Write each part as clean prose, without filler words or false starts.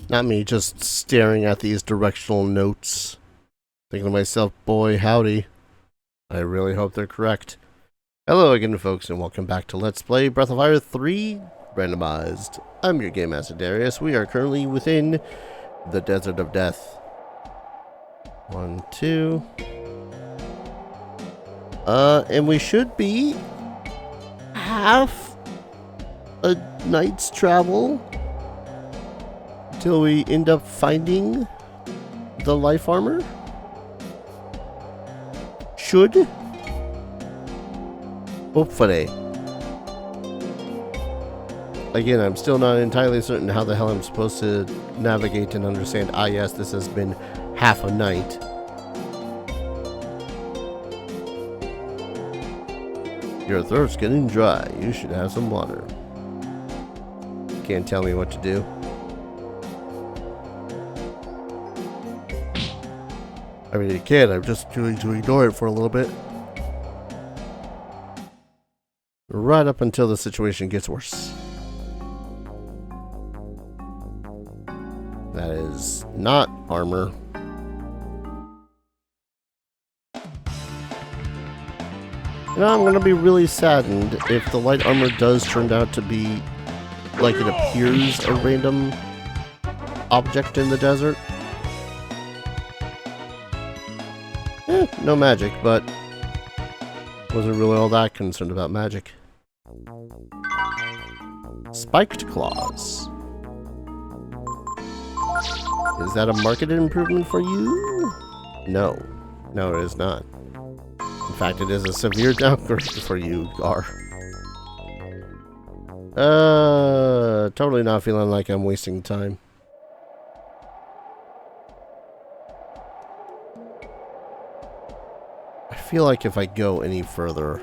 Not me just staring at these directional notes, thinking to myself, boy howdy, I really hope they're correct. Hello again, folks, and welcome back to Let's Play Breath of Fire 3 Randomized. I'm your Game Master Darius. We are currently within the Desert of Death. 1, 2. And we should be half a night's travel till we end up finding the life armor. Should. Hopefully. Again, I'm still not entirely certain how the hell I'm supposed to navigate and understand. Ah, yes, this has been half a night. Your throat's getting dry. You should have some water. Can't tell me what to do. I mean, you can. I'm just going to ignore it for a little bit. Right up until the situation gets worse. That is not armor. You know, I'm going to be really saddened if the light armor does turn out to be like it appears a random object in the desert. No magic, but wasn't really all that concerned about magic. Spiked claws. Is that a marketed improvement for you? No. No, it is not. In fact, it is a severe downgrade for you, Gar. Totally not feeling like I'm wasting time. I feel like if I go any further,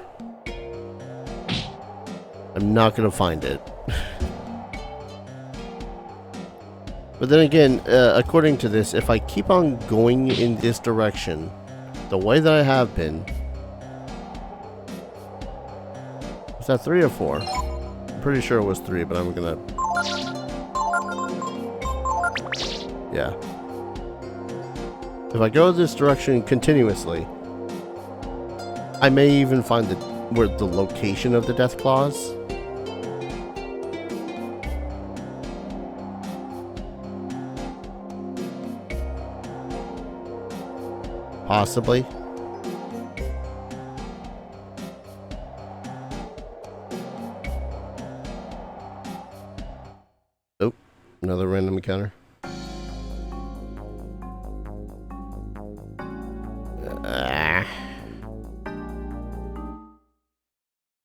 I'm not going to find it. But then again, according to this, if I keep on going in this direction, the way that I have been... Was that 3 or 4? I'm pretty sure it was 3, but I'm going to... Yeah. If I go this direction continuously, I may even find where the location of the death claws. Possibly. Oh, another random encounter.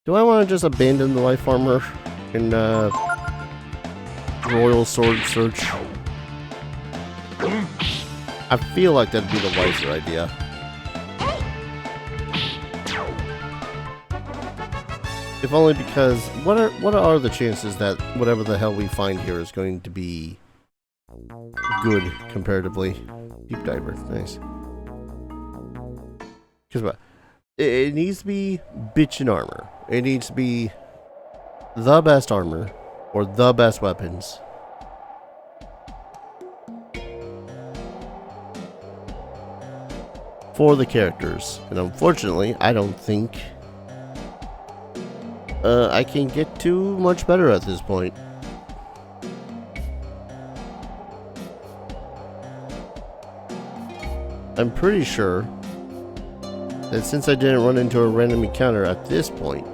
Do I want to just abandon the life armor and royal sword search? I feel like that'd be the wiser idea. If only because what are the chances that whatever the hell we find here is going to be good comparatively? Deep diver, nice. Because what? It needs to be bitchin' armor. It needs to be the best armor or the best weapons. For the characters. And unfortunately, I don't think I can get too much better at this point. I'm pretty sure that since I didn't run into a random encounter at this point,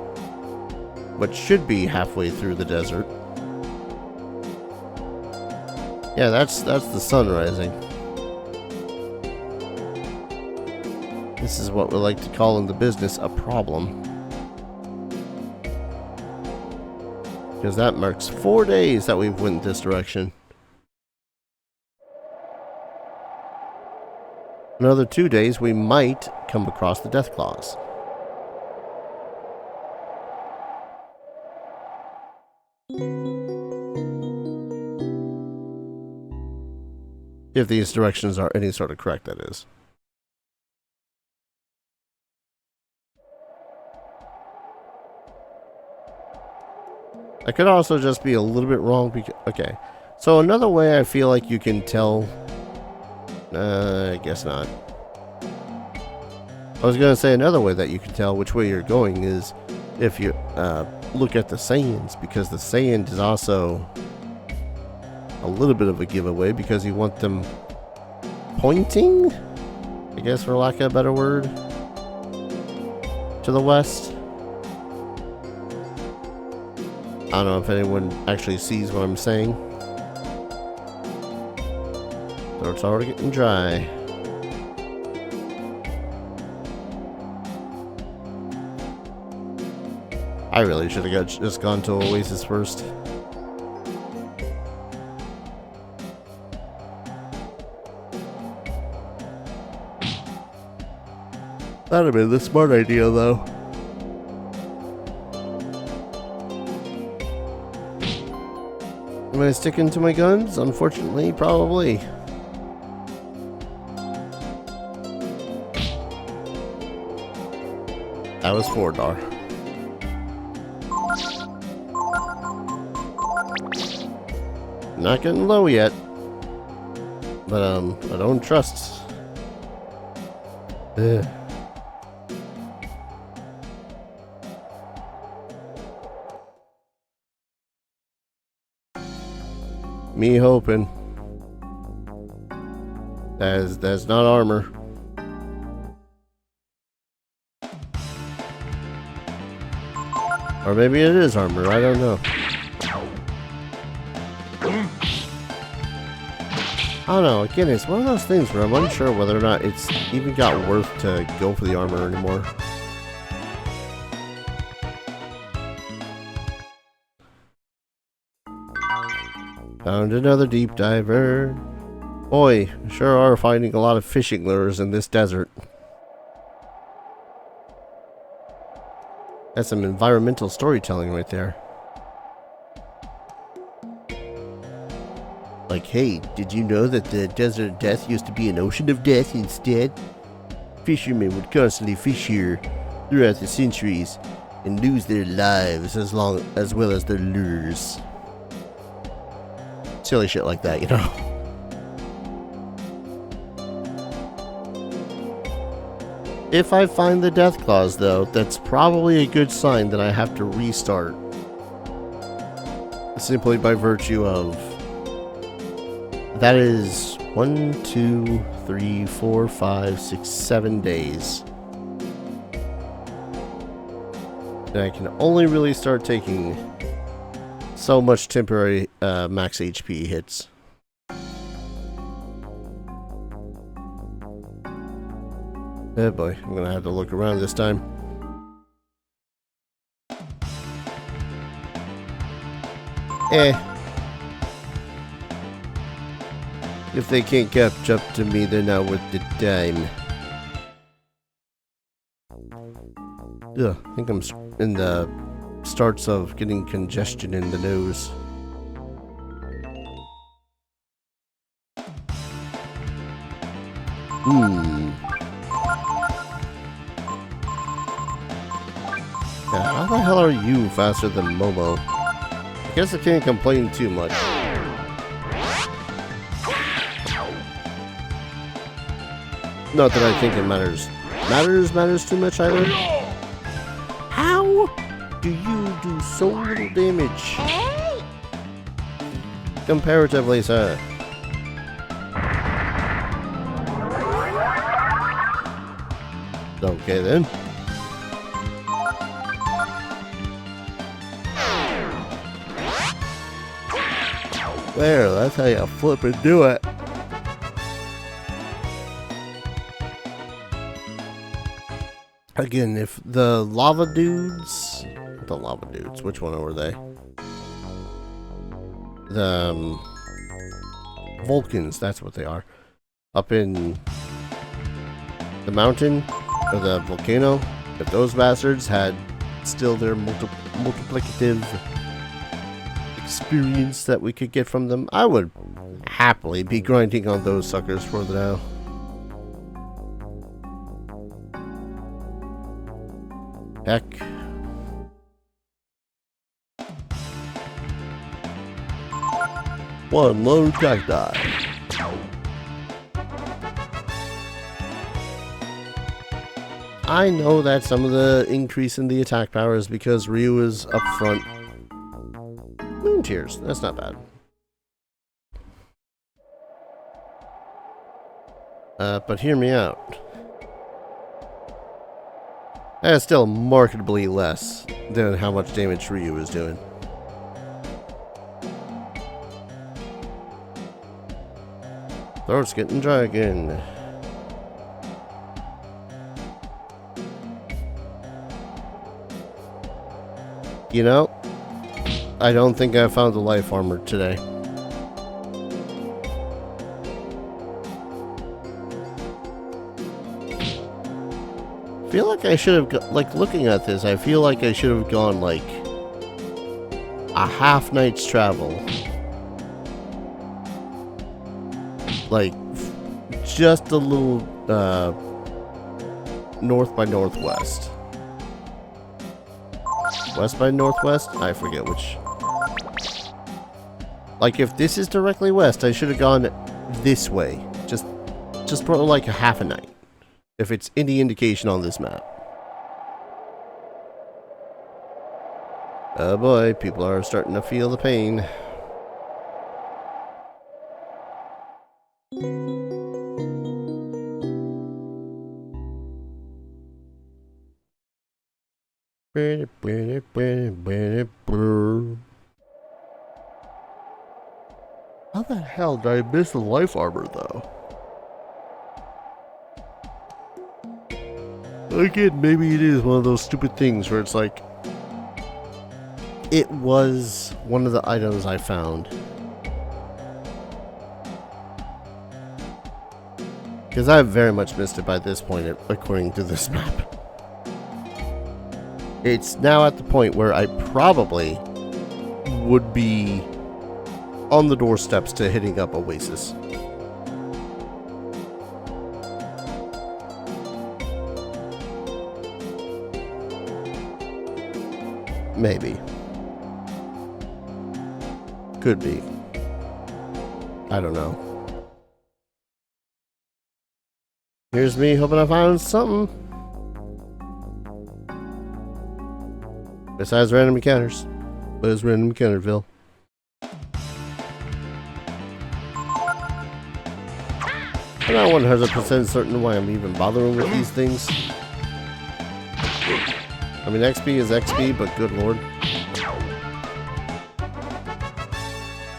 but should be halfway through the desert. Yeah, that's the sun rising. This is what we like to call in the business a problem. Because that marks 4 days that we've went this direction. Another 2 days we might come across the death claws. If these directions are any sort of correct, that is. I could also just be a little bit wrong because, okay, So another way I feel like you can tell... I guess not. I was gonna say another way that you can tell which way you're going is if you look at the sands, because the sand is also a little bit of a giveaway because you want them pointing, I guess for lack of a better word, to the west. I don't know if anyone actually sees what I'm saying. So it's already getting dry. I really should have just gone to Oasis first. That'd have been the smart idea, though. Am I sticking to my guns? Unfortunately, probably. That was 4-dar. Not getting low yet. But, I don't trust. Ugh. Me hoping. That's not armor. Or maybe it is armor, I don't know. I don't know, again, it's one of those things where I'm unsure whether or not it's even got worth to go for the armor anymore. Found another deep diver. Boy, sure are finding a lot of fishing lures in this desert. That's some environmental storytelling right there. Like, hey, did you know that the desert of death used to be an ocean of death instead? Fishermen would constantly fish here throughout the centuries and lose their lives as well as their lures. Silly shit like that, you know. If I find the death claws, though, that's probably a good sign that I have to restart. Simply by virtue of... That is 1, 2, 3, 4, 5, 6, 7 days. And I can only really start taking so much temporary max HP hits. Oh boy, I'm gonna have to look around this time. If they can't catch up to me, they're not worth the time. Ugh, I think I'm in the starts of getting congestion in the nose. Yeah, how the hell are you faster than Momo? I guess I can't complain too much. Not that I think it matters too much either. How do you do so little damage? Comparatively, sir. Okay then. There, that's how you flip and do it. Again, if the lava dudes... which one were they? The Vulcans, that's what they are. Up in the mountain, or the volcano, if those bastards had still their multiplicative experience that we could get from them, I would happily be grinding on those suckers for now. Heck. one lone cacti. I know that some of the increase in the attack power is because Ryu is up front. Moon tears, that's not bad. But hear me out. That is still markedly less than how much damage Ryu is doing. Throat's getting dry again. You know, I don't think I found the life armor today. I feel like I should have, like, looking at this, I feel like I should have gone, like, a half night's travel. Like, just a little, north by northwest. West by northwest? I forget which. Like, if this is directly west, I should have gone this way. Just for like a half a night. If it's any indication on this map. Oh boy, people are starting to feel the pain. How the hell did I miss the life armor, though? Again, maybe it is one of those stupid things where it's like... It was one of the items I found. Because I've very much missed it by this point, according to this map. It's now at the point where I probably would be on the doorsteps to hitting up Oasis. Maybe. Could be. I don't know. Here's me hoping I found something. Besides random encounters. What is random encounterville? I'm not 100% certain why I'm even bothering with these things. I mean, XP is XP, but good lord.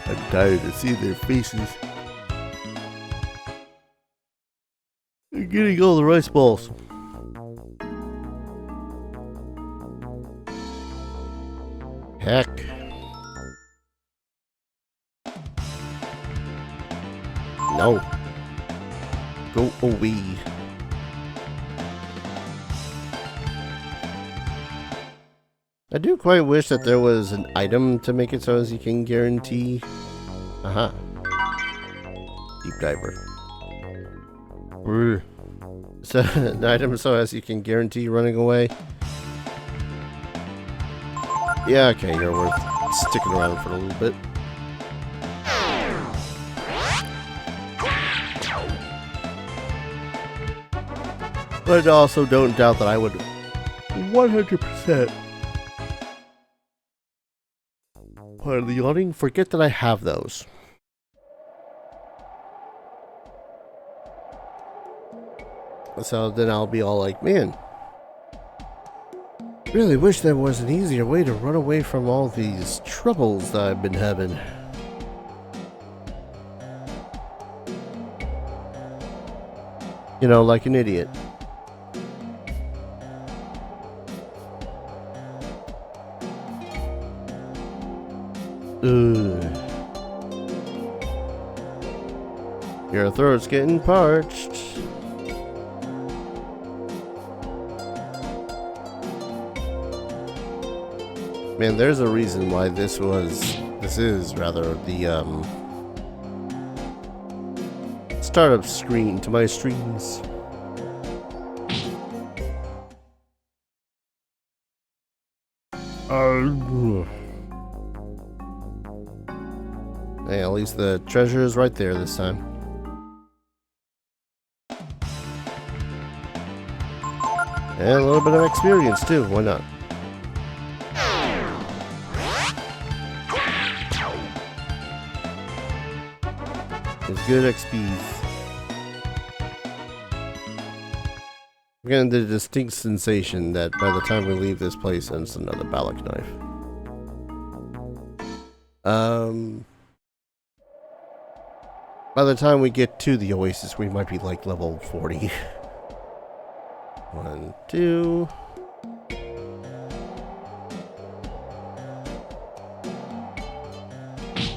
I'm tired to see their faces. They're getting all the rice balls. Heck. No. Go away. I do quite wish that there was an item to make it so as you can guarantee... Aha. Deep diver. So, an item so as you can guarantee running away. Yeah, okay, you're worth sticking around for a little bit. But I also don't doubt that I would 100%. Pardon the yawning, forget that I have those. So then I'll be all like, man, really wish there was an easier way to run away from all these troubles that I've been having. You know, like an idiot. Your throat's getting parched. Man, there's a reason why this is rather the startup screen to my streams. Hey, at least the treasure is right there this time. And a little bit of experience too, why not? It's good XPs. I'm getting the distinct sensation that by the time we leave this place, it's another Balak knife. By the time we get to the Oasis, we might be like level 40. 1, 2.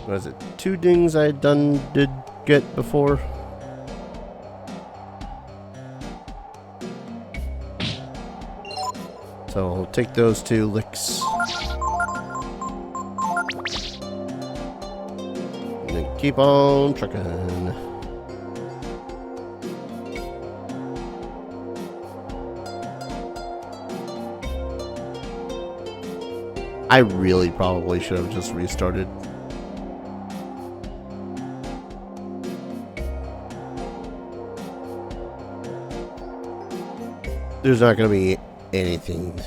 What is it? 2 dings I did get before? So I'll take those 2 licks. And then keep on trucking. I really probably should have just restarted. There's not going to be anything.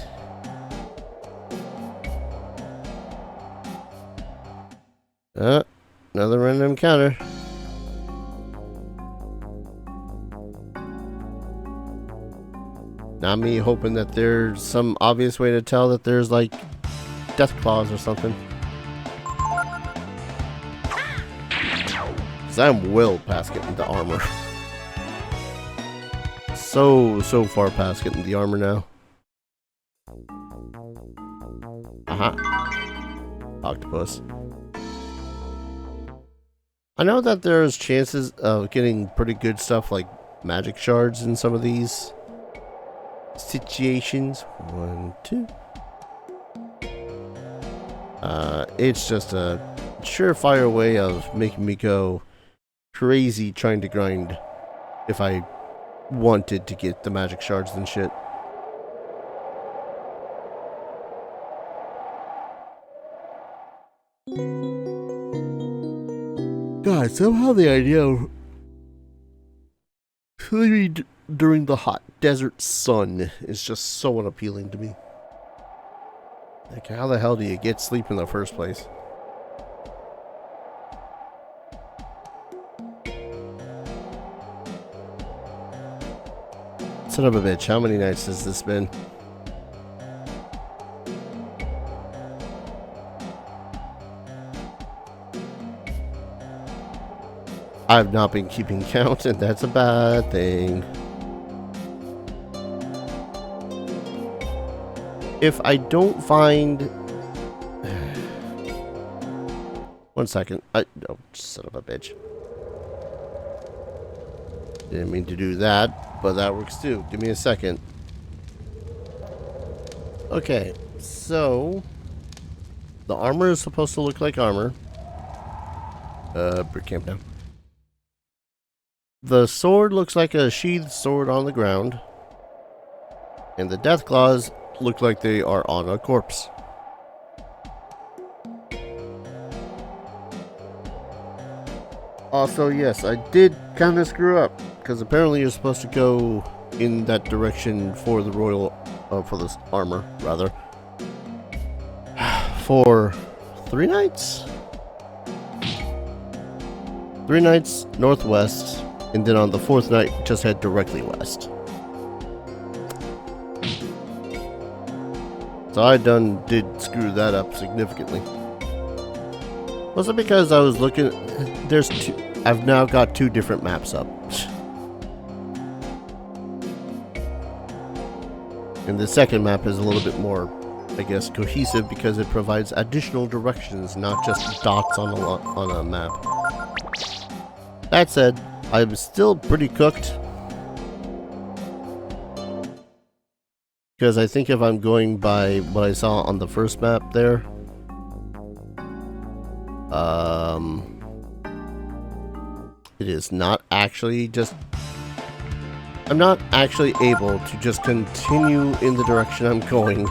Another random encounter. Not me hoping that there's some obvious way to tell that there's like death claws or something. Because I'm well past getting the armor. So far past getting the armor now. Aha. Octopus. I know that there's chances of getting pretty good stuff like magic shards in some of these situations. 1, 2. It's just a surefire way of making me go crazy trying to grind if I wanted to get the magic shards and shit. God, somehow the idea of sleeping during the hot desert sun is just so unappealing to me. Like, how the hell do you get sleep in the first place? Son of a bitch, how many nights has this been? I've not been keeping count, and that's a bad thing. If I don't find... 1 second. Oh, son of a bitch. Didn't mean to do that, but that works too. Give me a second. Okay, so... the armor is supposed to look like armor. Brick camp down. The sword looks like a sheathed sword on the ground. And the death claws look like they are on a corpse. Also, yes, I did kind of screw up. Because apparently you're supposed to go in that direction for the royal... for this armor, rather. For 3 nights? 3 nights northwest. And then on the 4th night, just head directly west. So I did screw that up significantly. Was it because I was looking... there's 2... I've now got 2 different maps up. And the second map is a little bit more, I guess, cohesive because it provides additional directions, not just dots on a map. That said, I'm still pretty cooked. Because I think if I'm going by what I saw on the first map there, it is not actually just... I'm not actually able to just continue in the direction I'm going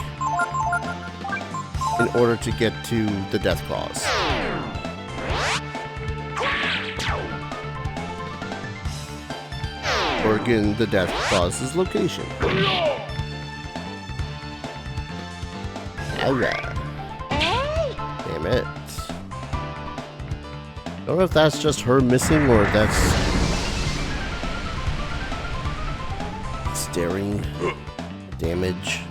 in order to get to the death claws. before getting the death clause's location. Alright. Damn it. I don't know if that's just her missing or if that's staring damage.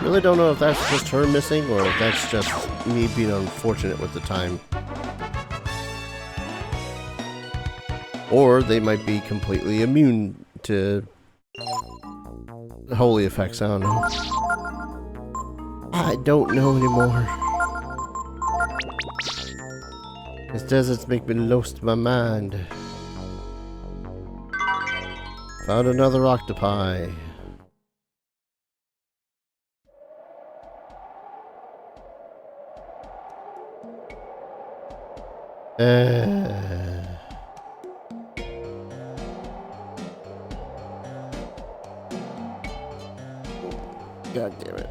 Really don't know if that's just her missing or if that's just me being unfortunate with the time. Or they might be completely immune to holy effects, I don't know. I don't know anymore. These deserts make me lost my mind. Found another octopi. God damn it.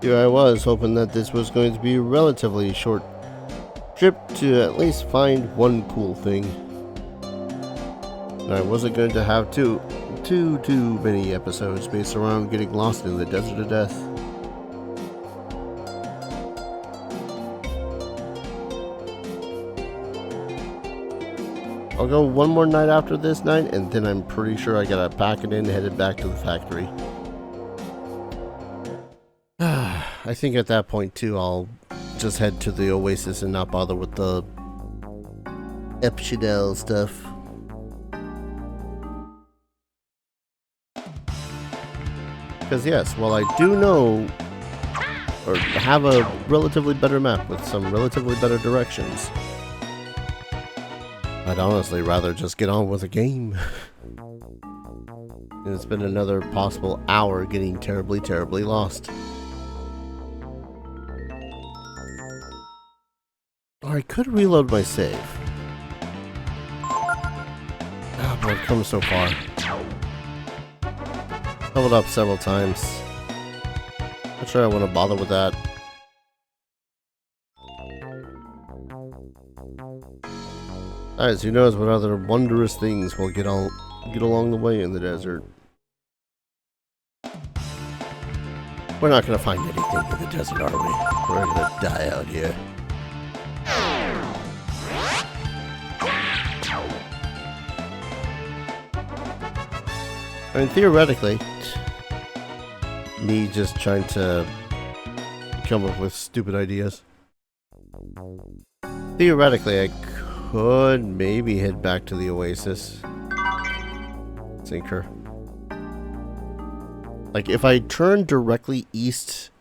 Here I was, hoping that this was going to be a relatively short trip to at least find one cool thing. And I wasn't going to have too many episodes based around getting lost in the desert of death. I'll go one more night after this night, and then I'm pretty sure I gotta pack it in and headed back to the factory. I think at that point too, I'll just head to the Oasis and not bother with the Epshidel stuff. Because yes, while I do know, or have a relatively better map with some relatively better directions, I'd honestly rather just get on with the game. And it's been another possible hour getting terribly, terribly lost. Or I could reload my save. Ah, boy, I've come so far. Leveled up several times. Not sure I want to bother with that. Guys, who knows what other wondrous things will get along the way in the desert. We're not gonna find anything in the desert, are we? We're gonna die out here. I mean, theoretically, me just trying to come up with stupid ideas. Theoretically, I could maybe head back to the Oasis. Sinker. Like, if I turn directly east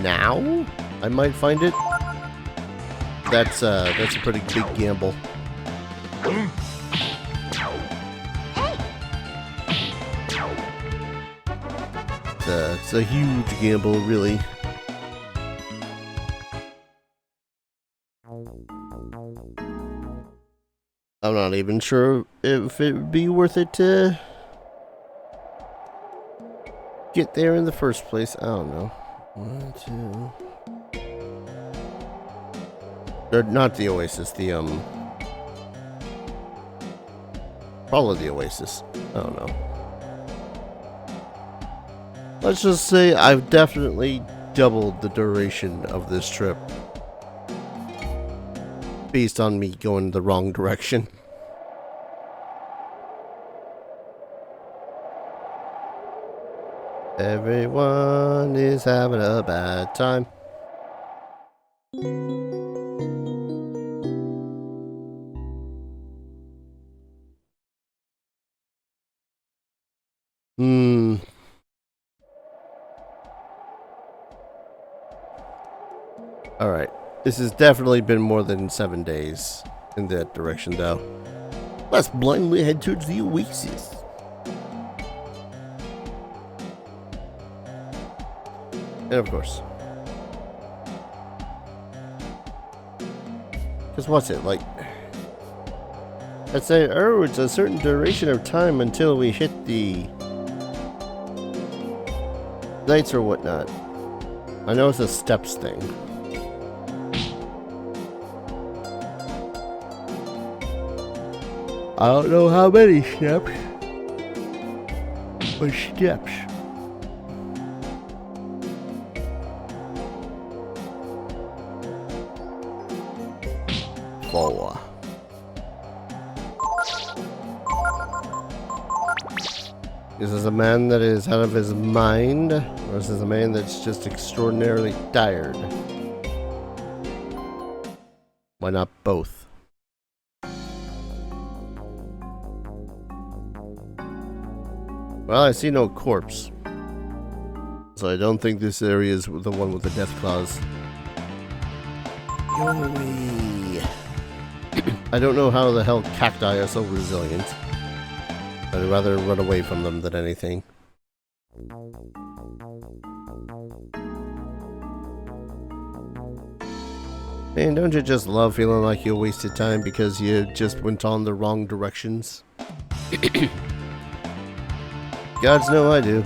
now, I might find it. That's a pretty big gamble. It's a huge gamble, really. I'm not even sure if it would be worth it to get there in the first place. I don't know. 1, 2. Or not the Oasis, follow the Oasis. I don't know. Let's just say I've definitely doubled the duration of this trip based on me going the wrong direction. Everyone is having a bad time. Alright. This has definitely been more than 7 days in that direction, though. Let's blindly head towards the Oasis. And of course. Because what's it, like... Let's say, oh, it's a certain duration of time until we hit the... nights or whatnot. I know it's a steps thing. I don't know how many steps, but steps. Four. Is this a man that is out of his mind, or is this a man that's just extraordinarily tired? Why not both? Well, I see no corpse, so I don't think this area is the one with the death claws. Yoey. I don't know how the hell cacti are so resilient. I'd rather run away from them than anything. Man, don't you just love feeling like you wasted time because you just went on the wrong directions? Gods know I do.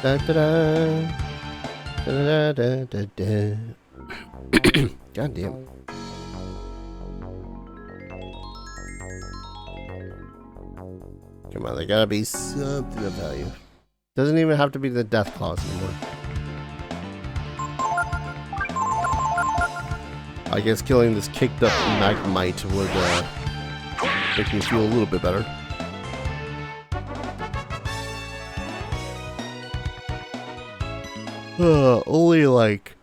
Da da da da da da da. God damn. Come on, there gotta be something of value. Doesn't even have to be the death claws anymore. I guess killing this caked up magmite would make me feel a little bit better. Only like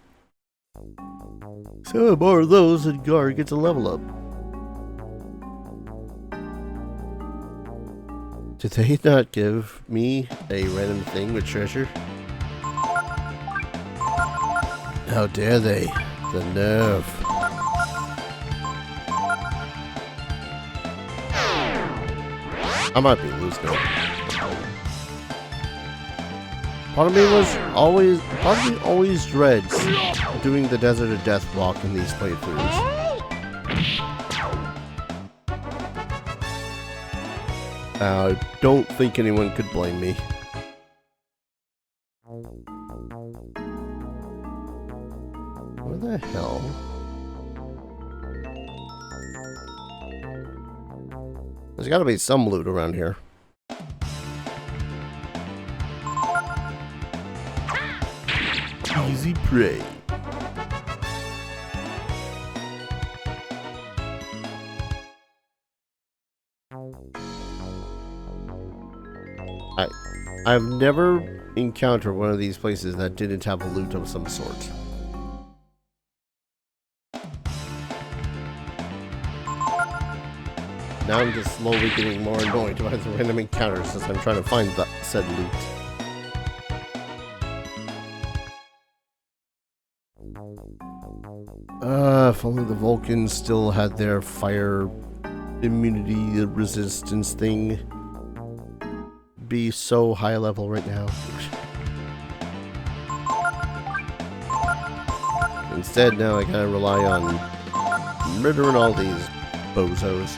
7 more of those and Gar gets a level up. Did they not give me a random thing with treasure? How dare they? The nerve. I might be losing it. Part of me always dreads doing the Desert of Death walk in these playthroughs. I don't think anyone could blame me. Where the hell? There's gotta be some loot around here. Easy prey. I've never encountered one of these places that didn't have a loot of some sort. Now I'm just slowly getting more annoyed by the random encounters as I'm trying to find that said loot. If only the Vulcans still had their fire immunity resistance thing. Be so high level right now. Instead, now I gotta rely on murdering all these bozos.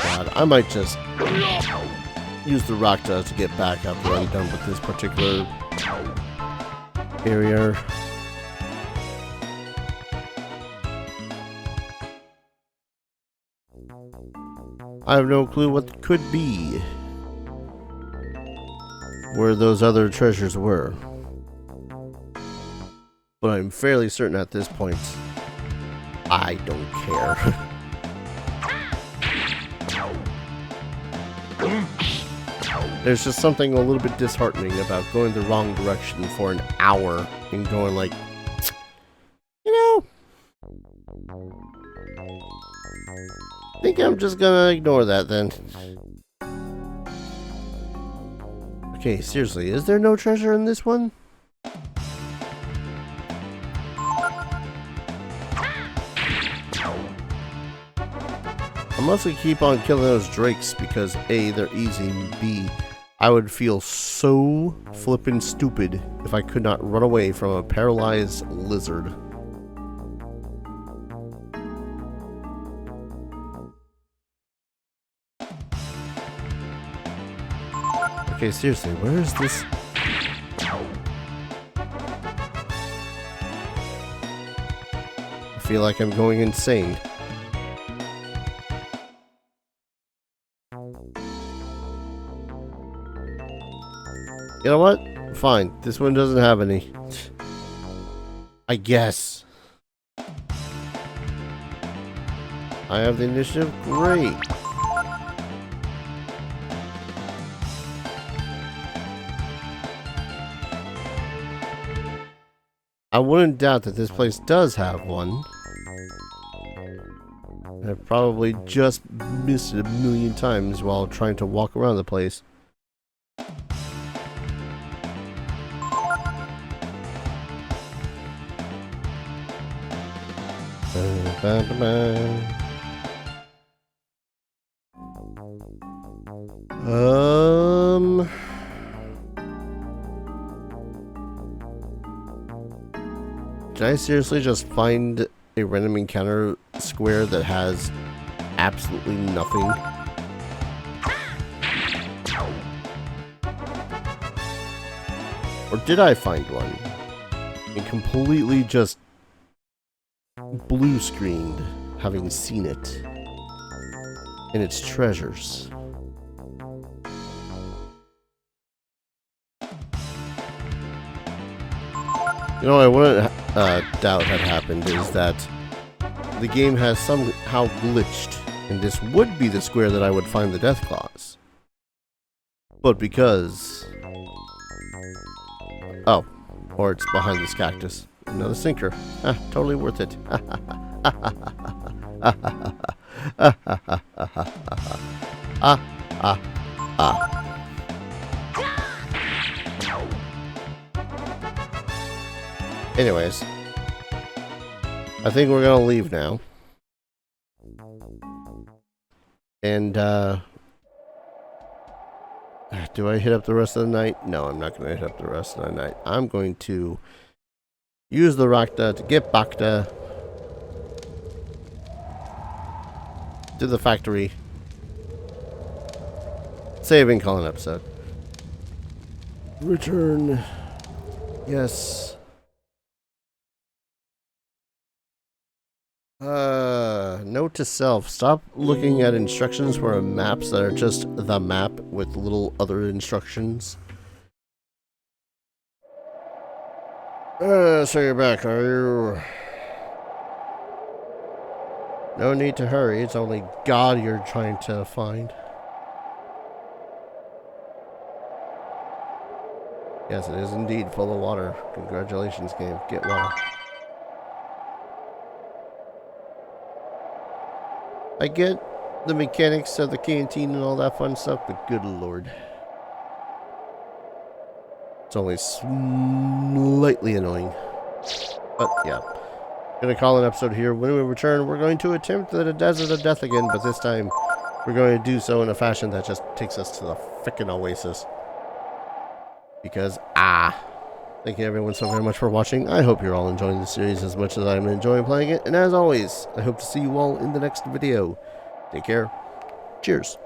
God, I might just use the Rakta to get back after I'm done with this particular area. I have no clue what could be where those other treasures were. But I'm fairly certain at this point, I don't care. There's just something a little bit disheartening about going the wrong direction for an hour and going like, you know, I think I'm just gonna ignore that then. Okay, seriously, is there no treasure in this one? Unless we keep on killing those drakes because A, they're easy, and B, I would feel so flippin' stupid if I could not run away from a paralyzed lizard. Okay, seriously, where is this? I feel like I'm going insane. You know what? Fine. This one doesn't have any. I guess. I have the initiative? Great. I wouldn't doubt that this place does have one. I probably just missed it a million times while trying to walk around the place. Did I seriously just find a random encounter square that has absolutely nothing? Or did I find one and completely just blue screened having seen it and its treasures? You know, I wouldn't doubt had happened is that the game has somehow glitched, and this would be the square that I would find the death claws. But because... Oh, or it's behind this cactus. Another sinker. Ah, totally worth it. Anyways, I think we're gonna leave now. And, do I hit up the rest of the night? No, I'm not gonna hit up the rest of the night. I'm going to use the Rakta to get Bacta to the factory. Save and call an episode. Return. Yes. Note to self, stop looking at instructions for maps that are just the map with little other instructions. So you're back, are you? No need to hurry, it's only God you're trying to find. Yes, it is indeed full of water. Congratulations, game. Get water. I get the mechanics of the canteen and all that fun stuff, but good lord. It's only slightly annoying. But yeah. Gonna call an episode here. When we return, we're going to attempt the Desert of Death again, but this time we're going to do so in a fashion that just takes us to the frickin' oasis. Because, thank you everyone so very much for watching. I hope you're all enjoying the series as much as I'm enjoying playing it. And as always, I hope to see you all in the next video. Take care. Cheers.